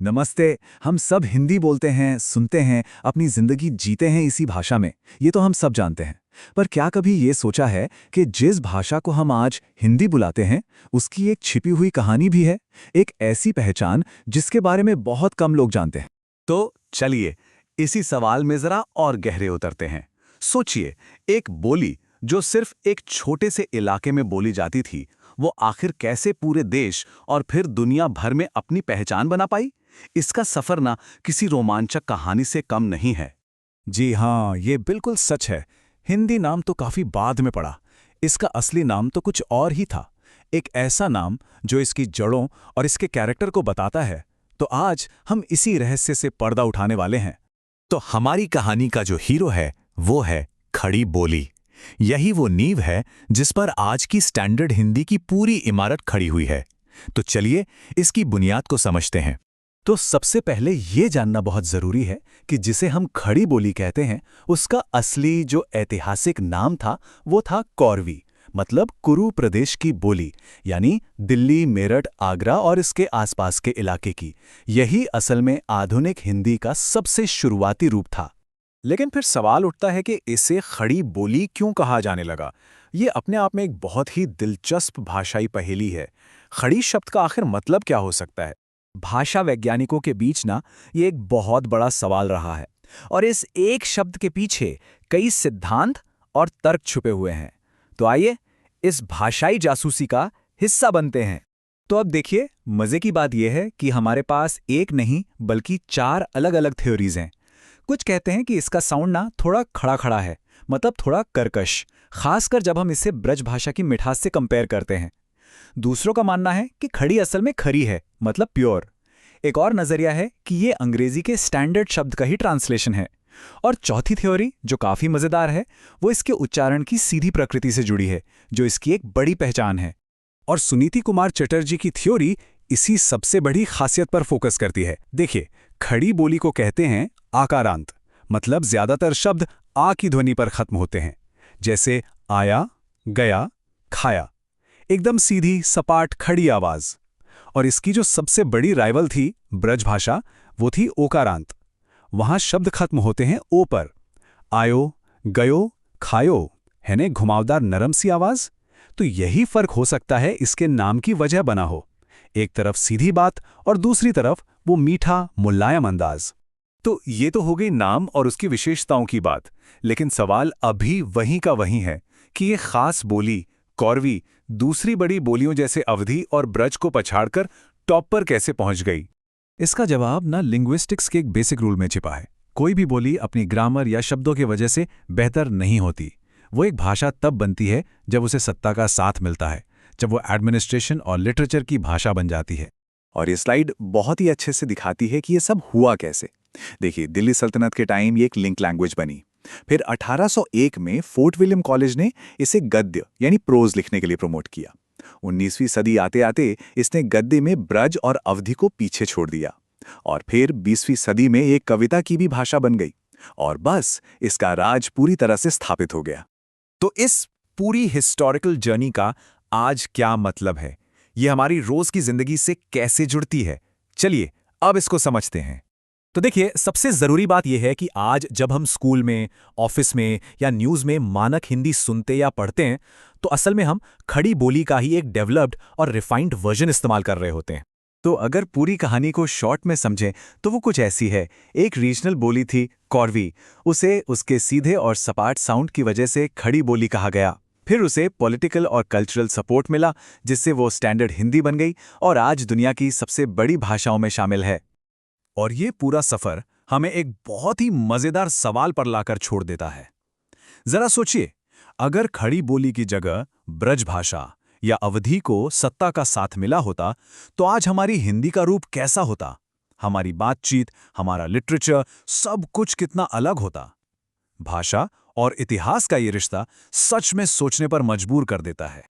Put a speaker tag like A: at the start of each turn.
A: नमस्ते। हम सब हिंदी बोलते हैं, सुनते हैं, अपनी जिंदगी जीते हैं इसी भाषा में। ये तो हम सब जानते हैं। पर क्या कभी ये सोचा है कि जिस भाषा को हम आज हिंदी बुलाते हैं, उसकी एक छिपी हुई कहानी भी है, एक ऐसी पहचान जिसके बारे में बहुत कम लोग जानते हैं।
B: तो चलिए इसी सवाल में जरा और गहरे उतरते हैं। सोचिए, एक बोली जो सिर्फ एक छोटे से इलाके में बोली जाती थी, वो आखिर कैसे पूरे देश और फिर दुनिया भर में अपनी पहचान बना पाई। इसका सफर ना किसी रोमांचक कहानी से कम नहीं है।
A: जी हाँ, ये बिल्कुल सच है। हिंदी नाम तो काफी बाद में पड़ा। इसका असली नाम तो कुछ और ही था। एक ऐसा नाम जो इसकी जड़ों और इसके कैरेक्टर को बताता है। तो आज हम इसी रहस्य से पर्दा उठाने वाले हैं।
B: तो हमारी कहानी का जो हीरो है वो है खड़ी बोली। यही वो नींव है जिस पर आज की स्टैंडर्ड हिंदी की पूरी इमारत खड़ी हुई है। तो चलिए इसकी बुनियाद को समझते हैं।
A: तो सबसे पहले ये जानना बहुत जरूरी है कि जिसे हम खड़ी बोली कहते हैं, उसका असली जो ऐतिहासिक नाम था वो था कौरवी, मतलब कुरु प्रदेश की बोली, यानी दिल्ली, मेरठ, आगरा और इसके आसपास के इलाके की। यही असल में आधुनिक हिंदी का सबसे शुरुआती रूप था। लेकिन फिर सवाल उठता है कि इसे खड़ी बोली क्यों कहा जाने लगा। ये अपने आप में एक बहुत ही दिलचस्प भाषाई पहेली है। खड़ी शब्द का आखिर मतलब क्या हो सकता है? भाषा वैज्ञानिकों के बीच ना ये एक बहुत बड़ा सवाल रहा है, और इस एक शब्द के पीछे कई सिद्धांत और तर्क छुपे हुए हैं। तो आइए इस भाषाई जासूसी का हिस्सा बनते हैं। तो अब देखिए, मजे की बात यह है कि हमारे पास एक नहीं बल्कि 4 अलग-अलग थ्योरीज हैं। कुछ कहते हैं कि इसका साउंड ना थोड़ा खड़ा खड़ा है, मतलब थोड़ा कर्कश, खासकर जब हम इसे ब्रज भाषा की मिठास से कंपेयर करते हैं। दूसरों का मानना है कि खड़ी असल में खरी है, मतलब प्योर। एक और नजरिया है कि ये अंग्रेजी के स्टैंडर्ड शब्द का ही ट्रांसलेशन है। और चौथी थ्योरी, जो काफी मजेदार है, वो इसके उच्चारण की सीधी प्रकृति से जुड़ी है, जो इसकी एक बड़ी पहचान है। और सुनीति कुमार चटर्जी की थ्योरी इसी सबसे बड़ी खासियत पर फोकस करती है। देखिए, खड़ी बोली को कहते हैं आकारांत, मतलब ज्यादातर शब्द आ की ध्वनि पर खत्म होते हैं, जैसे आया, गया, खाया। एकदम सीधी, सपाट, खड़ी आवाज। और इसकी जो सबसे बड़ी राइवल थी ब्रज भाषा, वो थी ओकारांत। वहां शब्द खत्म होते हैं ओ पर। आयो, गयो, खायो, है ने घुमावदार नरम सी आवाज। तो यही फर्क हो सकता है इसके नाम की वजह बना हो। एक तरफ सीधी बात और दूसरी तरफ वो मीठा, मुलायम अंदाज।
B: तो ये तो हो गई नाम और उसकी विशेषताओं की बात। लेकिन सवाल अभी वहीं का वहीं है कि ये खास बोली कौरवी दूसरी बड़ी बोलियों जैसे अवधी और ब्रज को पछाड़कर टॉप पर कैसे पहुंच गई।
A: इसका जवाब ना लिंग्विस्टिक्स के एक बेसिक रूल में छिपा है। कोई भी बोली अपनी ग्रामर या शब्दों की वजह से बेहतर नहीं होती। वो एक भाषा तब बनती है जब उसे सत्ता का साथ मिलता है, जब वो एडमिनिस्ट्रेशन और लिटरेचर की भाषा बन जाती है।
B: और ये स्लाइड बहुत ही अच्छे से दिखाती है कि ये सब हुआ कैसे। देखिए, दिल्ली सल्तनत के टाइम ये एक लिंक लैंग्वेज बनी। फिर 1801 में फोर्ट विलियम कॉलेज ने इसे गद्य यानी प्रोज लिखने के लिए प्रमोट किया। 19वीं सदी आते आते इसने गद्य में ब्रज और अवधि को पीछे छोड़ दिया। और फिर 20वीं सदी में एक कविता की भी भाषा बन गई। और बस इसका राज पूरी तरह से स्थापित हो गया।
A: तो इस पूरी हिस्टोरिकल जर्नी का आज क्या मतलब है? ये हमारी रोज की जिंदगी से कैसे जुड़ती है? चलिए अब इसको समझते हैं। तो देखिए, सबसे जरूरी बात यह है कि आज जब हम स्कूल में, ऑफिस में या न्यूज में मानक हिंदी सुनते या पढ़ते हैं, तो असल में हम खड़ी बोली का ही एक डेवलप्ड और रिफाइंड वर्जन इस्तेमाल कर रहे होते हैं। तो अगर पूरी कहानी को शॉर्ट में समझें तो वो कुछ ऐसी है। एक रीजनल बोली थी कौरवी। उसे उसके सीधे और सपाट साउंड की वजह से खड़ी बोली कहा गया। फिर उसे पॉलिटिकल और कल्चरल सपोर्ट मिला, जिससे वो स्टैंडर्ड हिंदी बन गई और आज दुनिया की सबसे बड़ी भाषाओं में शामिल है। और ये पूरा सफर हमें एक बहुत ही मजेदार सवाल पर लाकर छोड़ देता है। जरा सोचिए, अगर खड़ी बोली की जगह ब्रज भाषा या अवधी को सत्ता का साथ मिला होता, तो आज हमारी हिंदी का रूप कैसा होता? हमारी बातचीत, हमारा लिटरेचर, सब कुछ कितना अलग होता। भाषा और इतिहास का ये रिश्ता सच में सोचने पर मजबूर कर देता है।